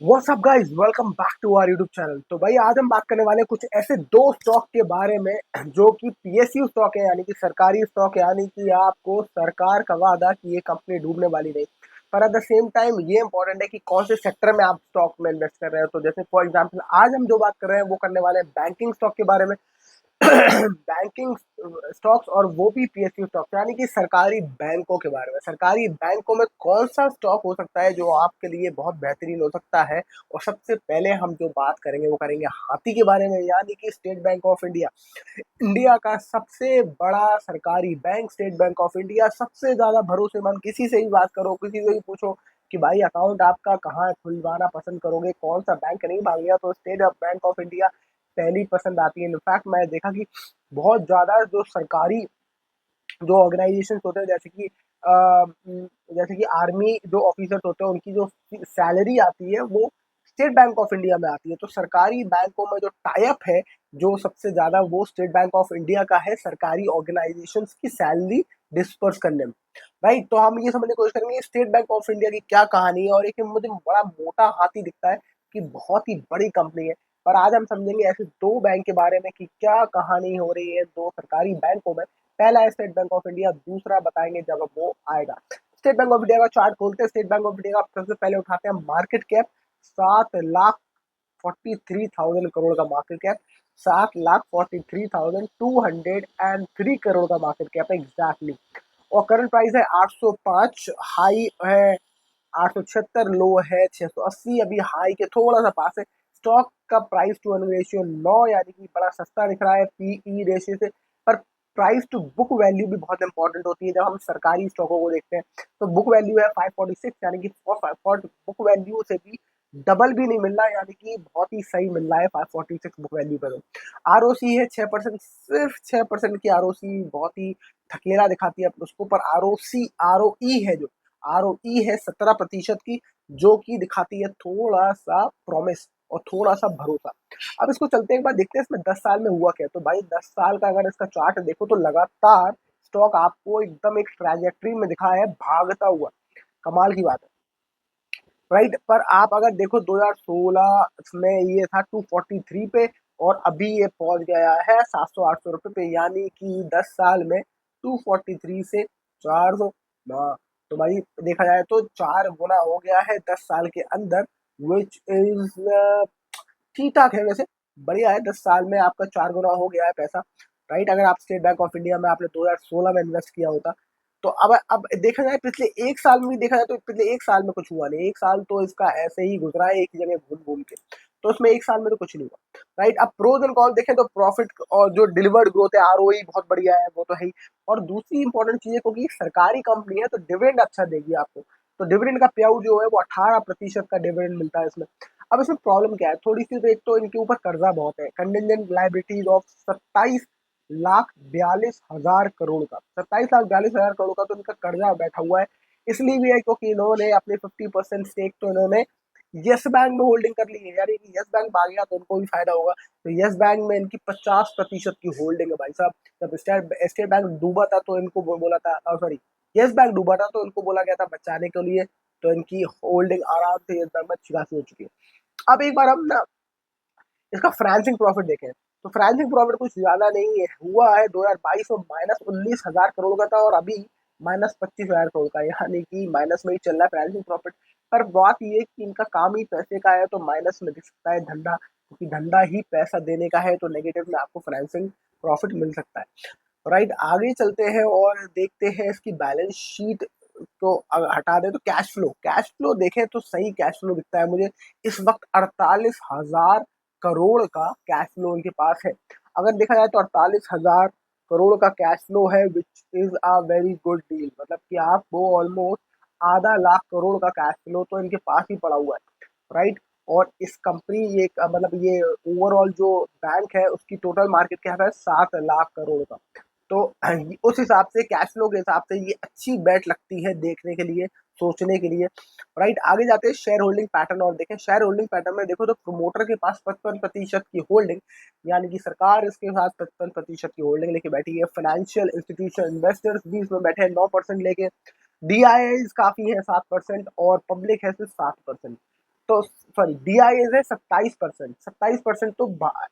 What's up guys, welcome back to our YouTube channel. तो भाई आज हम बात करने वाले हैं कुछ ऐसे दो स्टॉक के बारे में जो कि पीएसयू स्टॉक है, यानी कि सरकारी स्टॉक है। यानी कि आपको सरकार का वादा कि ये कंपनी डूबने वाली नहीं, पर एट द सेम टाइम ये इंपॉर्टेंट है कि कौन से सेक्टर में आप स्टॉक में इन्वेस्ट कर रहे हो। तो जैसे फॉर एग्जांपल आज हम जो बात कर रहे हैं वो करने वाले हैं बैंकिंग स्टॉक के बारे में। बैंकिंग स्टॉक्स, और वो भी पीएसयू स्टॉक्स, यानी कि सरकारी बैंकों के बारे में। सरकारी बैंकों में कौन सा स्टॉक हो सकता है जो आपके लिए बहुत बेहतरीन हो सकता है। और सबसे पहले हम जो बात करेंगे वो करेंगे हाथी के बारे में, यानी कि state bank of India. India का सबसे बड़ा सरकारी bank state bank of India, सबसे ज्यादा भरोसेमंद। किसी से भी बात करो, किसी से भी पूछो कि भाई अकाउंट आपका कहाँ खुलवाना पसंद करोगे, कौन सा बैंक नहीं मांग लिया, तो स्टेट बैंक ऑफ इंडिया पहली पसंद आती है। इनफैक्ट मैं देखा कि बहुत ज्यादा जो सरकारी जो ऑर्गेनाइजेशन होते हैं, जैसे कि आर्मी जो ऑफिसर्स होते हैं, उनकी जो सैलरी आती है वो स्टेट बैंक ऑफ इंडिया में आती है। तो सरकारी बैंकों में जो टाई अप है जो सबसे ज्यादा, वो स्टेट बैंक ऑफ इंडिया का है सरकारी ऑर्गेनाइजेशंस की सैलरी डिस्पर्स करने में। राइट, तो हम ये समझने की कोशिश करेंगे स्टेट बैंक ऑफ इंडिया की क्या कहानी है। और एक मुझे बड़ा मोटा हाथी दिखता है कि बहुत ही बड़ी कंपनी है, पर आज हम समझेंगे ऐसे दो बैंक के बारे में कि क्या कहानी हो रही है दो सरकारी बैंकों में। पहला है स्टेट बैंक ऑफ इंडिया, दूसरा बताएंगे जब वो आएगा। स्टेट बैंक ऑफ इंडिया का चार्ट खोलते हैं। स्टेट बैंक ऑफ इंडिया का सबसे पहले उठाते हैं मार्केट कैप, 7,43,000 करोड़ का मार्केट कैप। 7,43,203 करोड़ का मार्केट कैप है एग्जैक्टली। और करंट प्राइस है 805, हाई है 876, लो है 680। अभी हाई के थोड़ा सा पास है। स्टॉक का प्राइस टू अर्निंग रेशियो 9, यानी कि बड़ा सस्ता दिख रहा है पीई रेशियो से। पर प्राइस टू बुक वैल्यू भी बहुत इंपॉर्टेंट होती है जब हम सरकारी स्टॉकों को देखते हैं। तो बुक वैल्यू है 546, यानी कि बुक वैल्यू से भी डबल भी नहीं मिल रहा, यानी कि बहुत ही सही मिल रहा है 546 बुक वैल्यू पर। आरओसी है 6%, सिर्फ 6% की आरओसी बहुत ही थकेला दिखाती है उसको। पर आरओसी आरओई है जो आरओई है 17% की, जो कि दिखाती है थोड़ा सा प्रॉमिस और थोड़ा सा भरोसा। अब इसको चलते एक बार देखते हैं इसमें 10 साल में हुआ क्या। तो भाई 10 साल का अगर इसका चार्ट देखो तो लगातार स्टॉक आपको एकदम एक ट्रैजेक्टरी में दिखा है भागता हुआ। कमाल की बात है। राइट, पर आप अगर देखो 2016 में ये था 243 पे, और अभी ये पहुंच गया है 700-800 रुपए पे, यानी कि 10 साल में 243 से 400। तो भाई देखा जाए तो 4 गुना हो गया है 10 साल के अंदर, विच इज ठीक ठाक है वैसे, बढ़िया है। 10 साल में आपका 4 गुना हो गया है पैसा। राइट, अगर आप स्टेट बैंक ऑफ इंडिया में आपने 2016 में इन्वेस्ट किया होता तो अब देखा जाए पिछले एक साल में भी देखा जाए तो पिछले एक साल में कुछ हुआ नहीं। एक साल तो इसका ऐसे ही गुजरा है एक ही जगह घूम घूम के। तो उसमें एक साल में तो कुछ नहीं हुआ। राइट, अब प्रोज एंड कॉन देखें तो प्रॉफिट और जो डिलीवर्ड ग्रोथ है आरओई बहुत बढ़िया है, वो तो है ही। और दूसरी इंपॉर्टेंट चीज है, क्योंकि सरकारी कंपनी है तो डिविडेंड अच्छा देगी आपको। तो डिविडेंड का पे आउट जो है वो 18% का डिविडेंड मिलता है इसमें। अब इसमें प्रॉब्लम क्या है थोड़ी सी, तो एक तो इनके ऊपर कर्जा बहुत है, कंटिजेंट लाइबिलिटीज ऑफ 27,42,000 करोड़ का। 27,42,000 करोड़ का तो इनका कर्जा बैठा हुआ है। इसलिए भी है क्योंकि इन्होंने अपने 50% स्टेक तो इन्होंने यस बैंक में होल्डिंग कर ली है, यानी कि यस बैंक भाग गया तो उनको भी फायदा होगा। तो यस बैंक में इनकी 50% की होल्डिंग है भाई साहब। जब स्टेट बैंक डूबा था तो इनको बोला था, सॉरी, यस बैंक डूबा था तो इनको बोला गया था बचाने के लिए। तो इनकी होल्डिंग आराम से यस बैंक में अच्छी खासी हो चुकी है। अब एक बार हम ना इसका फ्रांसिंग प्रॉफिट देखें तो फ्रांसिंग प्रॉफिट कुछ ज्यादा नहीं है, हुआ है 2022 में -19,000 करोड़ का था, और अभी -25,000 करोड़ का, यानी कि माइनस में ही चल रहा है फ्रांसिंग प्रॉफिट। पर बात ये कि इनका काम ही पैसे का है तो माइनस में दिख सकता है धंधा, क्योंकि धंधा ही पैसा देने का है, तो नेगेटिव में आपको फ्रांसिंग प्रॉफिट मिल सकता है। राइट, आगे चलते हैं और देखते हैं इसकी बैलेंस शीट। तो अगर हटा दें तो कैश फ्लो देखें तो सही कैश फ्लो दिखता है मुझे। इस वक्त 48,000 करोड़ का कैश फ्लो इनके पास है। अगर देखा जाए तो 48,000 करोड़ का कैश फ्लो है, which is a very good deal. मतलब कि आपको ऑलमोस्ट आधा लाख करोड़ का कैश फ्लो तो इनके पास ही पड़ा हुआ है। राइट, और इस कंपनी ये मतलब ये ओवरऑल जो बैंक है उसकी टोटल मार्केट कैप है 7 लाख करोड़ का। तो उस हिसाब से कैश फ्लो के हिसाब से ये अच्छी बेट लगती है देखने के लिए, सोचने के लिए। राइट, आगे जाते हैं शेयर होल्डिंग पैटर्न और देखें। शेयर होल्डिंग पैटर्न में देखो तो प्रोमोटर के पास 55% की होल्डिंग, यानी कि सरकार इसके साथ 55% की होल्डिंग लेके बैठी है। फाइनेंशियल इंस्टीट्यूशन इन्वेस्टर्स भी इसमें बैठे हैं 9% लेके। डीआईआईज काफी है 7%, और पब्लिक है सिर्फ 7%। तो सॉरी DIA है 27%, 27% तो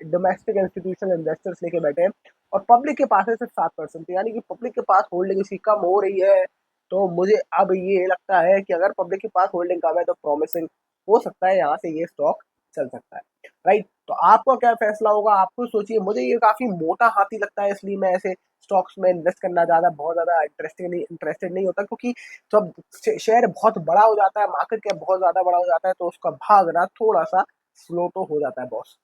डोमेस्टिक इंस्टीट्यूशनल इन्वेस्टर्स लेके बैठे हैं और पब्लिक के पास है सिर्फ 7%, यानी कि पब्लिक के पास होल्डिंग इसकी कम हो रही है। तो मुझे अब ये लगता है कि अगर पब्लिक के पास होल्डिंग कम है तो प्रॉमिसिंग हो सकता है यहाँ से ये स्टॉक चल सकता है, राइट। तो आपका क्या फैसला होगा, आप खुद सोचिए। मुझे ये काफी मोटा हाथी लगता है, इसलिए मैं ऐसे स्टॉक्स में इन्वेस्ट करना ज्यादा बहुत ज्यादा इंटरेस्टेड नहीं होता, क्योंकि जब शेयर बहुत बड़ा हो जाता है, मार्केट कैप बहुत ज्यादा बड़ा हो जाता है, तो उसका भागना थोड़ा सा स्लो तो हो जाता है बॉस।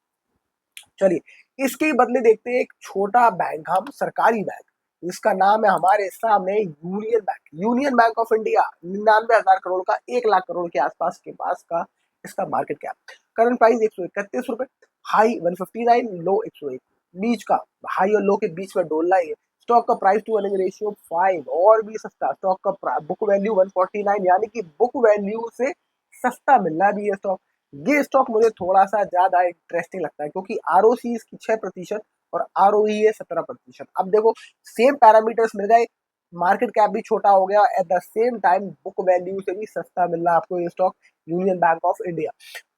चलिए इसके बदले देखते हैं एक छोटा बैंक, हम सरकारी बैंक, इसका नाम है हमारे सामने union bank. Union bank of India 99,000 crore का, 1 लाख करोड़ के आसपास के पास का इसका मार्केट कैप। करंट प्राइस 131 रुपए, हाई 159, लो 101, बीच का हाई और लो के बीच में डोल रहा है। स्टॉक का प्राइस टू अर्निंग रेशियो 5, और भी सस्ता। स्टॉक का बुक वैल्यू 149, यानी कि बुक वैल्यू से सस्ता मिल रहा है भी ये स्टॉक। ये स्टॉक मुझे थोड़ा सा ज्यादा इंटरेस्टिंग लगता है, क्योंकि ROC इसकी 6% और ROE है 17%। अब देखो सेम पैरामीटर्स मिल गए, मार्केट कैप भी छोटा हो गया, at the same time book value से भी सस्ता मिल रहा है आपको ये stock, union bank of India,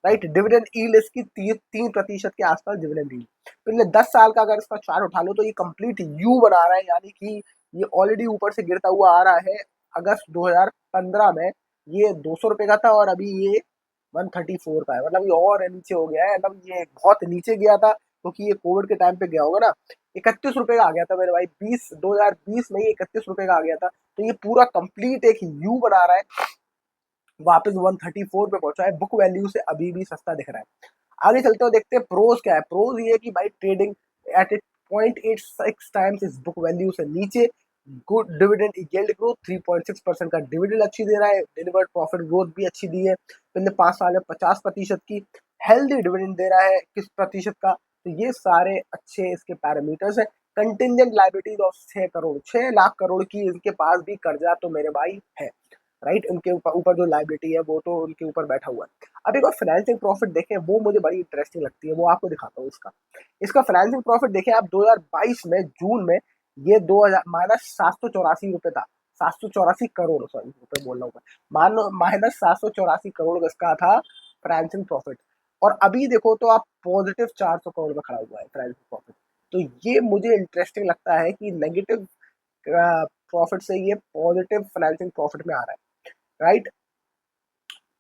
right. Dividend yield इसकी 3% के आसपास डिविडेंड यील्ड। पिछले 10 साल का अगर इसका चार्ट उठा लो तो ये कंप्लीट यू बना रहा है, यानी कि ये ऑलरेडी ऊपर से गिरता हुआ आ रहा है। अगस्त 2015 में ये 200 रुपए का था और अभी ये 134 का है, मतलब ये और नीचे हो गया है। मतलब ये बहुत नीचे गया था क्योंकि ये कोविड के टाइम पे गया होगा ना, 31 रुपए का आ गया था मेरे भाई, 2020 में ये 31 रुपए का आ गया था। तो ये पूरा कंप्लीट एक यू बना रहा है, वापस 134 पे पहुंचा है, बुक वैल्यू से अभी भी सस्ता दिख रहा है। आगे चलते हो, देखते हैं प्रोज क्या है। प्रोज ये कि भाई ट्रेडिंग एट ए 0.86 टाइम्स इस बुक वैल्यू से नीचे, गुड डिविडेंड यील्ड ग्रोथ, 3.6% का डिविडेंड अच्छी दे रहा है, डिलीवर्ड प्रॉफिट ग्रोथ भी अच्छी दी है पिछले 5 साल में 50% की, हेल्दी डिविडेंड दे रहा है किस प्रतिशत का। तो ये सारे अच्छे इसके पैरामीटर्स है। Contingent liabilities of 6 crore, 6 lakh crore की इनके पास भी कर्जा तो मेरे भाई है, राइट। उनके ऊपर जो लाइबिलिटी है वो तो उनके ऊपर बैठा हुआ है। अब एक और फाइनेंसिंग प्रॉफिट देखें, वो मुझे बड़ी इंटरेस्टिंग लगती है, वो आपको दिखाता हूँ। इसका इसका फाइनेंसिंग प्रॉफिट देखें आप, 2022 में जून में ये 2000 -784 रुपए था, 784 करोड़, सॉरी रुपए बोल रहा हूँ मैं, मानो -784 करोड़ इसका था फाइनेंसिंग प्रॉफिट। और अभी देखो तो आप पॉजिटिव 400 करोड़ में खड़ा हुआ है फाइनेंसिंग प्रॉफिट। तो ये मुझे इंटरेस्टिंग लगता है कि नेगेटिव प्रॉफिट से ये पॉजिटिव फाइनेंसिंग प्रॉफिट में आ रहा है, राइट।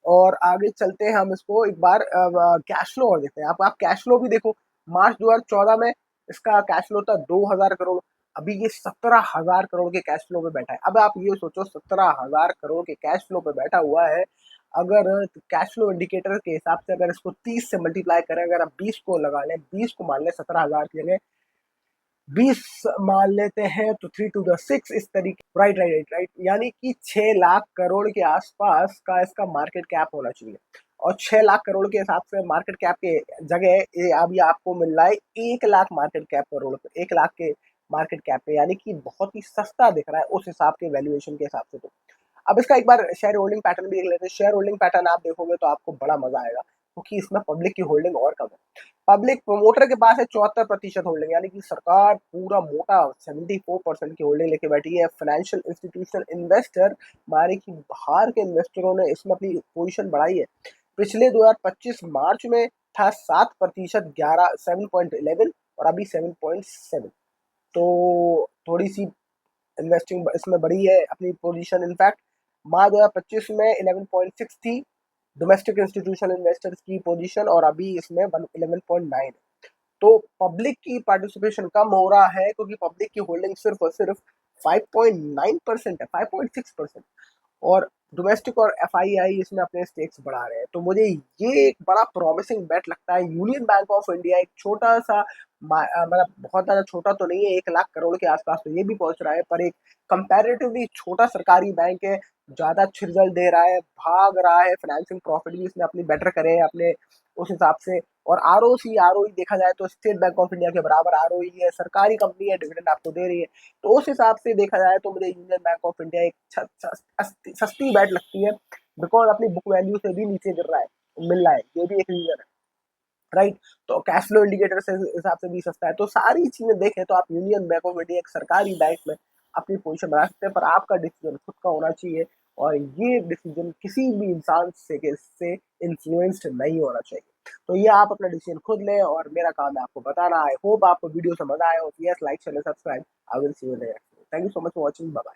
और आगे चलते हैं हम इसको एक बार कैश फ्लो और देखते हैं। आप कैश फ्लो भी देखो, मार्च 2014 में इसका कैश फ्लो था 2,000 करोड़, अभी ये 17,000 करोड़ के कैश फ्लो पे बैठा है। अब आप ये सोचो 17,000 करोड़ के कैश फ्लो पे बैठा हुआ है, अगर कैश फ्लो इंडिकेटर के हिसाब से अगर इसको 30 से मल्टीप्लाई करें, अगर आप 20 को लगा लें, 20 को मान लें 17,000 की जगह 20 मान लेते हैं, तो 3 to the 6 इस तरीके, राइट राइट राइट राइट, यानी कि 6 लाख करोड़ के आसपास का इसका मार्केट कैप होना चाहिए। और 6 लाख करोड़ के हिसाब से मार्केट कैप के जगह ये अभी आपको मिल रहा है 1 लाख मार्केट कैप करोड़ पे, 1 लाख के मार्केट कैप पे, यानी कि बहुत ही सस्ता दिख रहा है उस हिसाब के वैल्यूएशन के हिसाब से। तो अब इसका एक बार शेयर होल्डिंग पैटर्न भी देख लेते हैं। शेयर होल्डिंग पैटर्न आप देखोगे तो आपको बड़ा मजा आएगा, क्योंकि इसमें पब्लिक की होल्डिंग और कम है। पब्लिक प्रमोटर के पास है 74% होल्डिंग, यानी कि सरकार पूरा मोटा 74% की होल्डिंग लेके बैठी है। फाइनेंशियल इंस्टीट्यूशनल इन्वेस्टर, माने कि बाहर के इन्वेस्टरों ने इसमें अपनी पोजीशन बढ़ाई है। पिछले 2025 मार्च में था 7%, 7.11, और अभी 7.7। तो थोड़ी सी इन्वेस्टिंग इसमें बढ़ी है अपनी पोजीशन। इनफैक्ट मार्च 2025 में 11.6 थी डोमेस्टिक इंस्टीट्यूशनल इन्वेस्टर्स की पोजीशन, और अभी इसमें 11.9 है। तो पब्लिक की पार्टिसिपेशन कम हो रहा है, क्योंकि पब्लिक की होल्डिंग सिर्फ और सिर्फ 5.9% है, 5.6%। और डोमेस्टिक और FII इसमें अपने स्टेक्स बढ़ा रहे हैं। तो मुझे ये एक बड़ा प्रॉमिसिंग बेट लगता है। यूनियन बैंक ऑफ इंडिया एक छोटा सा, मतलब बहुत ज़्यादा छोटा तो नहीं है, 1 लाख करोड़ के आसपास तो ये भी पहुंच रहा है, पर एक कंपैरेटिवली छोटा सरकारी बैंक है, ज़्यादा अच्छे रिजल्ट दे रहा है, भाग रहा है, फाइनेंसिंग प्रॉफिट भी इसने अपनी बेटर करे हैं अपने उस हिसाब से। और ROE देखा जाए तो स्टेट बैंक ऑफ इंडिया के बराबर ROE है, सरकारी कंपनी है, डिविडेंड आपको दे रही है। तो उस हिसाब से देखा जाए तो मुझे यूनियन बैंक ऑफ इंडिया एक सस्ती बैट लगती है, बिकॉज अपनी बुक वैल्यू से भी नीचे गिर रहा है, मिल रहा है, ये भी एक रीजन है, राइट। तो कैश फ्लो इंडिकेटर से हिसाब से भी सस्ता है। तो सारी चीजें देखें तो आप यूनियन बैंक ऑफ इंडिया एक सरकारी बैंक में अपनी पोजीशन बना सकते हैं, पर आपका डिसीजन खुद का होना चाहिए। और ये डिसीजन किसी भी इंसान से इन्फ्लुएंस्ड नहीं होना चाहिए। तो ये आप अपना डिसीजन खुद लें और मेरा काम है आपको बताना। आई होप आपको वीडियो समझ आया हो। Yes, like, channel, subscribe. I will see you next. Thank you so much for watching. Bye bye.